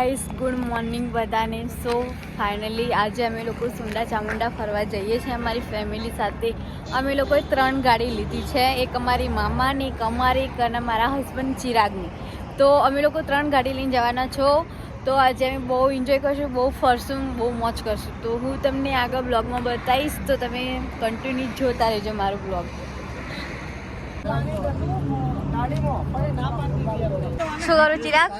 Guys good morning બધાને. So finally આજે અમે લોકો સુંડા ચામુંડા ફરવા જઈએ છીએ અમારી ફેમિલી સાથે. અમે લોકોએ 3 ગાડી લીધી છે, એક અમારી મામાની, એક અમારી, એક અને મારા હસબન્ડ ચિરાગની. તો અમે લોકો 3 ગાડી લઈને જવાના છો. તો આજે અમે બહુ એન્જોય કરશું, બહુ ફરશું, બહુ મોજ કરશું. તો હું તમને આગળ બ્લોગમાં બતાવીશ, તો તમે કન્ટિન્યુ જોતા રહેજો મારો બ્લોગ. શું કરું ચિરાગ?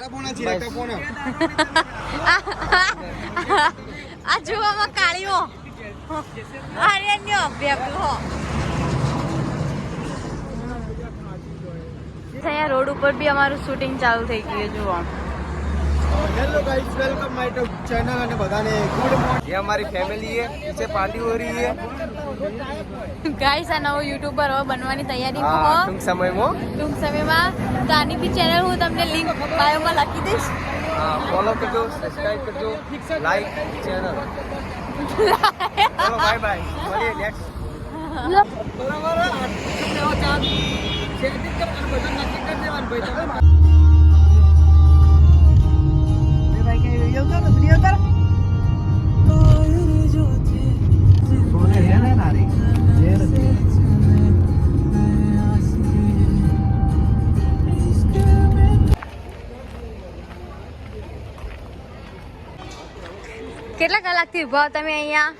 આ જોવામાં કાળીઓ અહીંયા રોડ ઉપર બી અમારું શૂટિંગ ચાલુ થઈ ગયું. જુઓ. Hello guys, welcome my YouTube channel અને બધાને ગુડ મોર્નિંગ. ये हमारी फैमिली है, पीछे पार्टी हो रही है ગાઈસ. આ નવો યુટ્યુબર હવે બનવાની તૈયારીમાં હો. ટૂંક સમયમાં. તો આની બી ચેનલ હું તમને લિંક બાયોમાં લખી દઈશ. फॉलो करजो, सब्सक्राइब करजो, लाइक चैनल. चलो बाय बाय, મળીએ નેક્સ્ટ. બરાબર 8 સેટિંગ કરવાનું બધું નક્કી કરી દેવાનું ભાઈ. તમે કેટલા કલાકથી ઉભા તમે અહીંયા?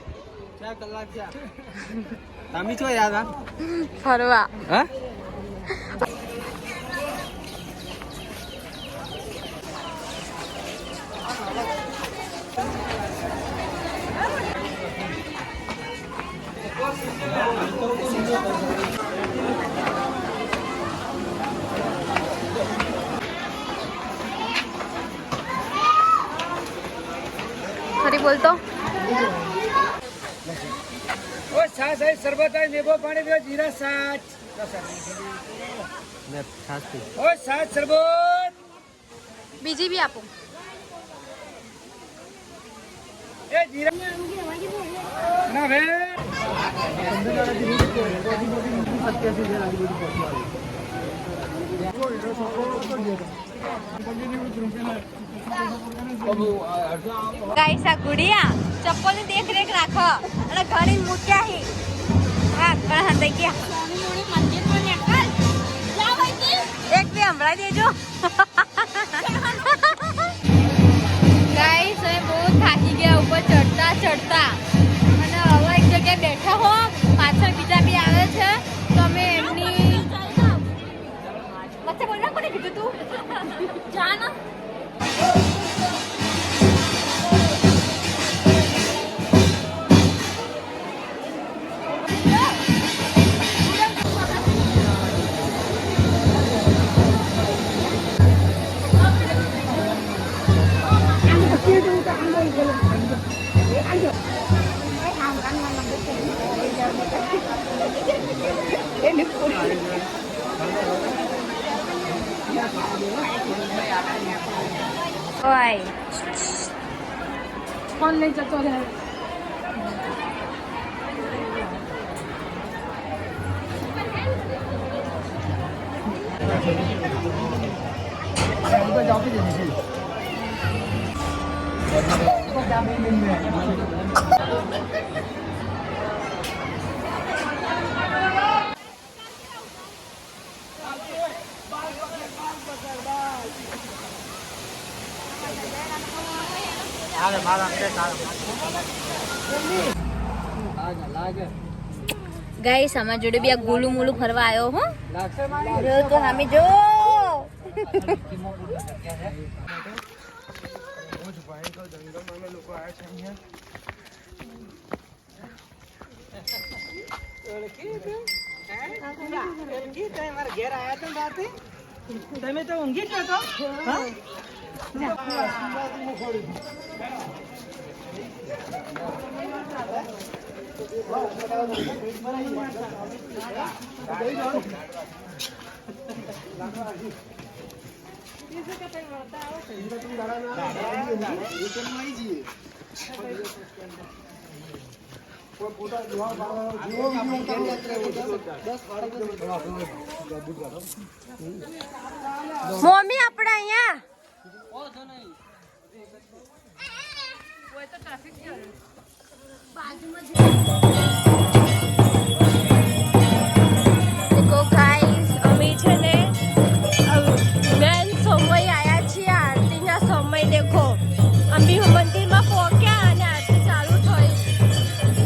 4 કલાક થયા. તમે છો યાદ આ ફરવા? હા. ફરી બોલતો. ઓ છાસ હે, શરબત હે, नींबू पानी दो, जीरा छाछ. ને છાસ પી. ઓ છાસ શરબત. બીજી બી આપો. એ જીરા ના વે. ગાઈસ આ ગુડિયા ચપ્પલ ની દેખરેખ રાખો અને ઘણી મૂક્યા હી. હા ઘણા હંધાઈ ગયા. એક બે હમણાં દેજો. ગાઈસ અમે બહુ થાકી ગયા ઉપર ચડતા ચડતા, અને હવે એક જગ્યાએ બેઠા હો, પાછળ બીજા બી આવે છે. તો અમે એમની વચ્ચે બોલ ના, કોને કીધું તું જા ના. ઓય ફોન લઈ જતો રહે. ગાઈસ આમાં જોડે બી આ ગોલું મોલું ફરવા આવ્યો હો. જો તો સામે જો. તમે તો ઊંઘી જ નતો. મમ્મી આપણે અહીંયા